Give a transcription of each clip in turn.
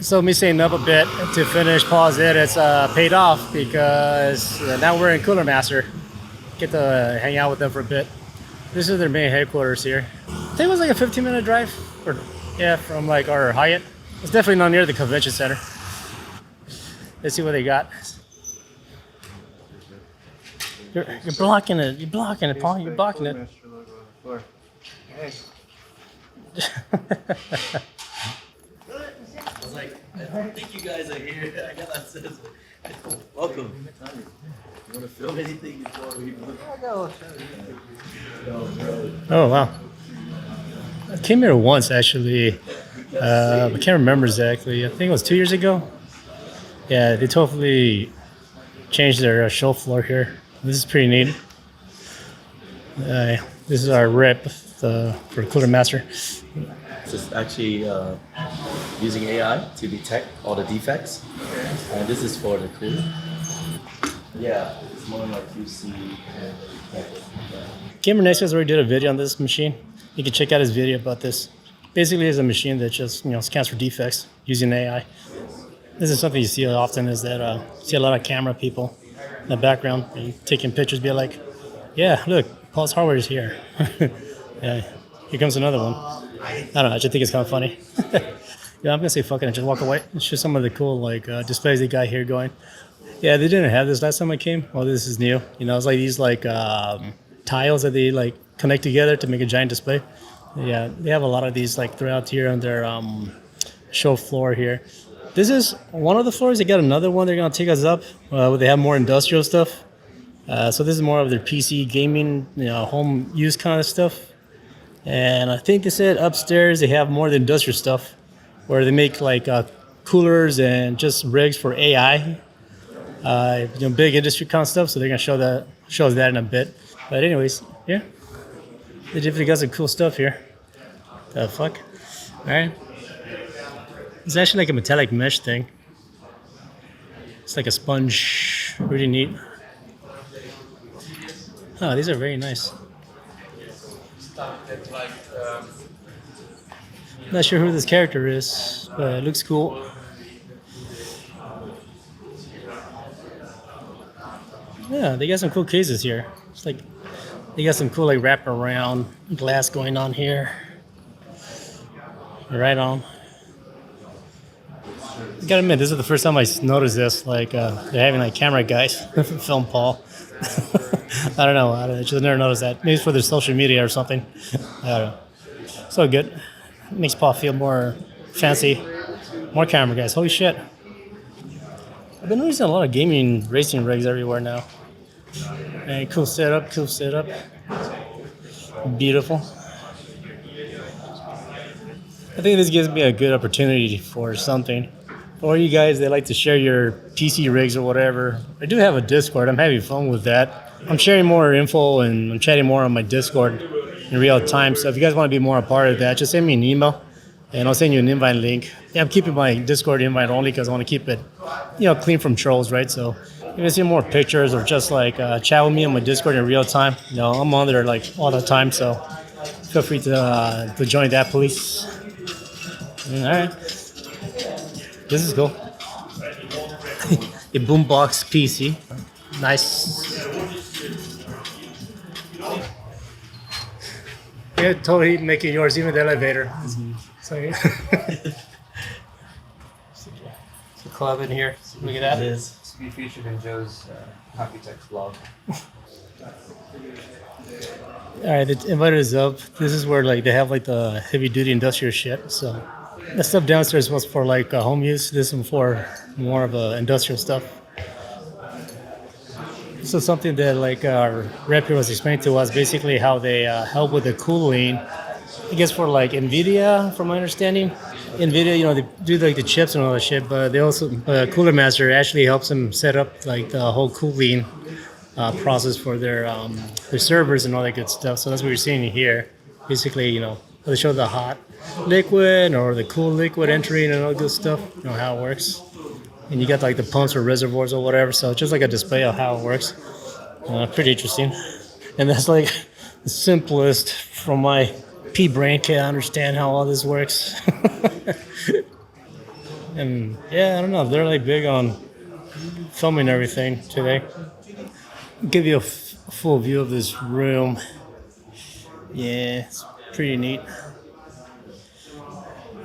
So me staying up a bit to finish pause it, it's paid off because now we're in Cooler Master. Get to hang out with them for a bit. This is their main headquarters here. I think it was like a 15-minute drive, or yeah, from like our Hyatt. It's definitely not near the convention center. Let's see what they got. You're blocking it. You're blocking it, Paul. You're blocking it. I was like, I don't think you guys are here. I got that says, welcome. You want to film anything before we Oh wow! I came here once actually. I can't remember exactly. I think it was 2 years ago. Yeah, they totally changed their show floor here. This is pretty neat. This is our rep for Cooler Master. This is actually using AI to detect all the defects. And this is for the cooler. Yeah, it's more like you see. Gamer Next has already did a video on this machine. You can check out his video about this. Basically, it's a machine that just scans for defects using AI. This is something you see often. Is that you see a lot of camera people in the background taking pictures, be like, "Yeah, look, Paul's Hardware is here." Yeah, here comes another one. I don't know. I just think it's kind of funny. Yeah, I'm gonna say fuck it and just walk away. It's just some of the cool displays they got here going. Yeah, they didn't have this last time I came. Well, this is new. It's like these tiles that they connect together to make a giant display. Yeah, they have a lot of these throughout here on their show floor here. This is one of the floors. They got another one. They're gonna take us up where they have more industrial stuff. So this is more of their PC gaming, home use kind of stuff. And I think they said upstairs they have more of the industrial stuff, where they make coolers and just rigs for AI. Big industry kind of stuff. So they're gonna show us that in a bit. But anyways, yeah, they definitely got some cool stuff here. The fuck, all right. It's actually like a metallic mesh thing. It's like a sponge, really neat. Oh, these are very nice. Not sure who this character is, but it looks cool. Yeah, they got some cool cases here. It's like they got some cool wraparound glass going on here. Right on. I gotta admit, this is the first time I noticed this. They're having camera guys film Paul. I don't know. I just never noticed that. Maybe it's for their social media or something. I don't know. So good. Makes Paul feel more fancy. More camera guys. Holy shit. I've been noticing a lot of gaming racing rigs everywhere now. And cool setup. Beautiful. I think this gives me a good opportunity for something. For you guys that like to share your PC rigs or whatever, I do have a Discord. I'm having fun with that. I'm sharing more info and I'm chatting more on my Discord in real time. So if you guys want to be more a part of that, just send me an email and I'll send you an invite link. Yeah, I'm keeping my Discord invite only because I want to keep it, clean from trolls, right? So if you see more pictures or just chat with me on my Discord in real time, I'm on there all the time. So feel free to join that, please. All right. This is cool. A boombox PC. Nice. Yeah, totally making yours, even the elevator. So, yeah. It's a club in here. Look at that. It is. To be featured in Joe's Computex vlog. All right, they invited us up. This is where they have the heavy duty industrial shit. So the stuff downstairs was for home use. This one for more of industrial stuff. So something that our rep here was explaining to us, basically how they help with the cooling. I guess for NVIDIA, from my understanding. NVIDIA, they do the chips and all that shit, but they also Cooler Master actually helps them set up the whole cooling process for their servers and all that good stuff. So that's what you're seeing here. Basically, they show the hot liquid or the cool liquid entering and all good stuff. How it works. And you got the pumps or reservoirs or whatever. So it's just a display of how it works. Pretty interesting. And that's the simplest from my pea brain can understand how all this works. And yeah, I don't know. They're like big on filming everything today. Give you a full view of this room. Yeah, it's pretty neat.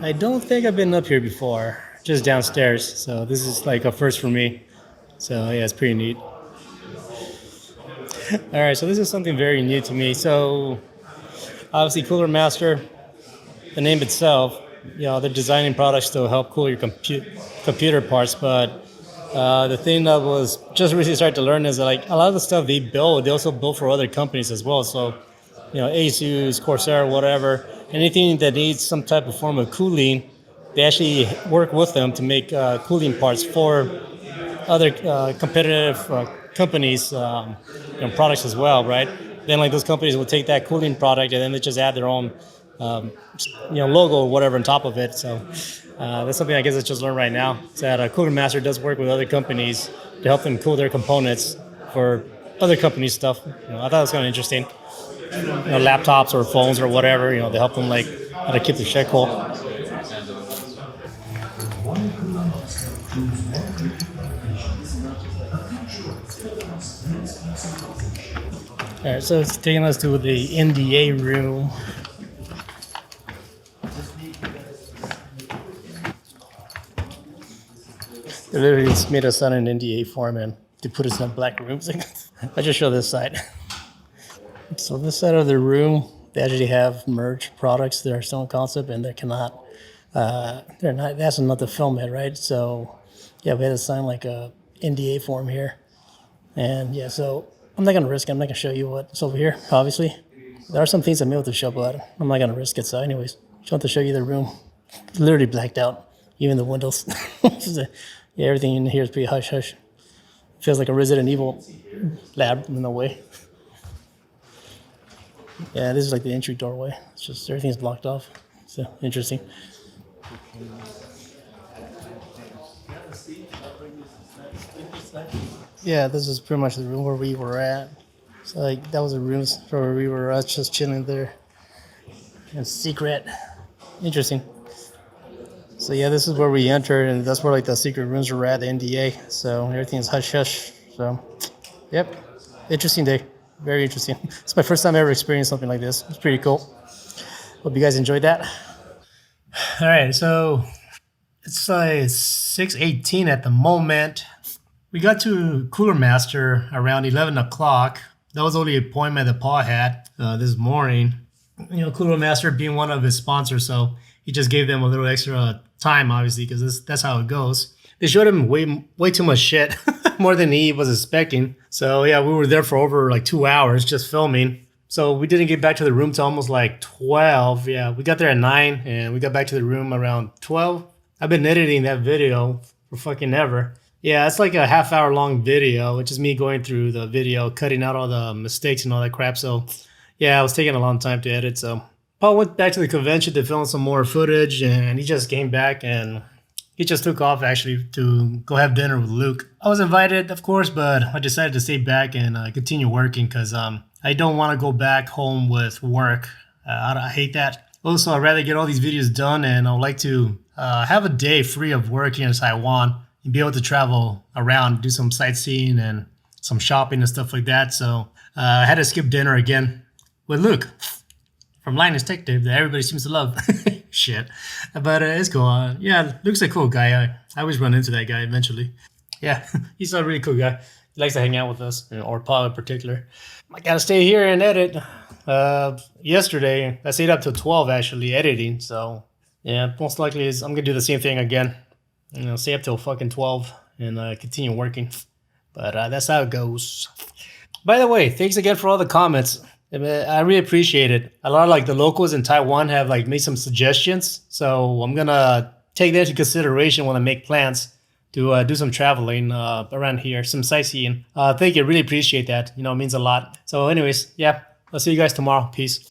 I don't think I've been up here before, just downstairs. So this is like a first for me. So yeah, it's pretty neat. All right, so this is something very new to me. So obviously, Cooler Master, the name itself, they're designing products to help cool your computer parts. But the thing that was just recently started to learn is that like a lot of the stuff they build, they also build for other companies as well. So Asus, Corsair, whatever, anything that needs some type of form of cooling, they actually work with them to make cooling parts for other competitive companies, products as well, right? Then like those companies will take that cooling product and then they just add their own, logo or whatever on top of it. So that's something I guess I just learned right now. Is that Cooler Master does work with other companies to help them cool their components for other companies' stuff. I thought it was kind of interesting. Laptops or phones or whatever. They help them like how to keep the shit cool. All right, so it's taking us to the NDA room. They literally just made us sign an NDA form and to put us in black rooms. I just show this side. So this side of the room, they actually have merged products that are still in concept and they cannot. They're not. That's not to film it, right? So yeah, we had to sign like a NDA form here, and yeah, so I'm not gonna risk it. I'm not gonna show you what's over here. Obviously, there are some things I'm able to show, but I'm not gonna risk it. So, anyways, just want to show you the room. It's literally blacked out, even the windows. Yeah, everything in here is pretty hush hush. Feels like a Resident Evil lab in a way. Yeah, this is like the entry doorway. It's just everything's blocked off. So interesting. Yeah, this is pretty much the room where we were at. So like that was the room where we were just chilling there. In secret. Interesting. So yeah, this is where we entered, and that's where like the secret rooms were at, the NDA. So everything's hush hush. So, yep, interesting day. Very interesting. It's my first time ever experienced something like this. It's pretty cool. Hope you guys enjoyed that. All right, so it's like 6:18 at the moment. We got to Cooler Master around 11 o'clock. That was the only appointment that Paul had this morning. Cooler Master being one of his sponsors, so he just gave them a little extra time, obviously, because that's how it goes. They showed him way too much shit, more than he was expecting. So yeah, we were there for over like 2 hours just filming. So we didn't get back to the room till almost like 12. Yeah, we got there at 9 and we got back to the room around 12. I've been editing that video for fucking ever. Yeah, it's like a half-hour long video, which is me going through the video, cutting out all the mistakes and all that crap. So yeah, it was taking a long time to edit. So Paul went back to the convention to film some more footage, and he just came back and he just took off actually to go have dinner with Luke. I was invited, of course, but I decided to stay back and continue working because I don't want to go back home with work. I hate that. Also, I'd rather get all these videos done, and I would like to have a day free of work here in Taiwan and be able to travel around, do some sightseeing and some shopping and stuff like that. So I had to skip dinner again with Luke from Linus Tech Tape that everybody seems to love. Shit. But it's cool. Yeah, Luke's a cool guy. I always run into that guy eventually. Yeah, he's a really cool guy. He likes to hang out with us, or Paul in particular. I gotta stay here and edit. Yesterday, I stayed up till 12 actually editing. So yeah, most likely I'm gonna do the same thing again. Stay up till fucking 12 and continue working. But that's how it goes. By the way, thanks again for all the comments. I really appreciate it. A lot of like the locals in Taiwan have like made some suggestions. So I'm gonna take that into consideration when I make plans to do some traveling around here, some sightseeing. Thank you, really appreciate that. It means a lot. So anyways, yeah, I'll see you guys tomorrow. Peace.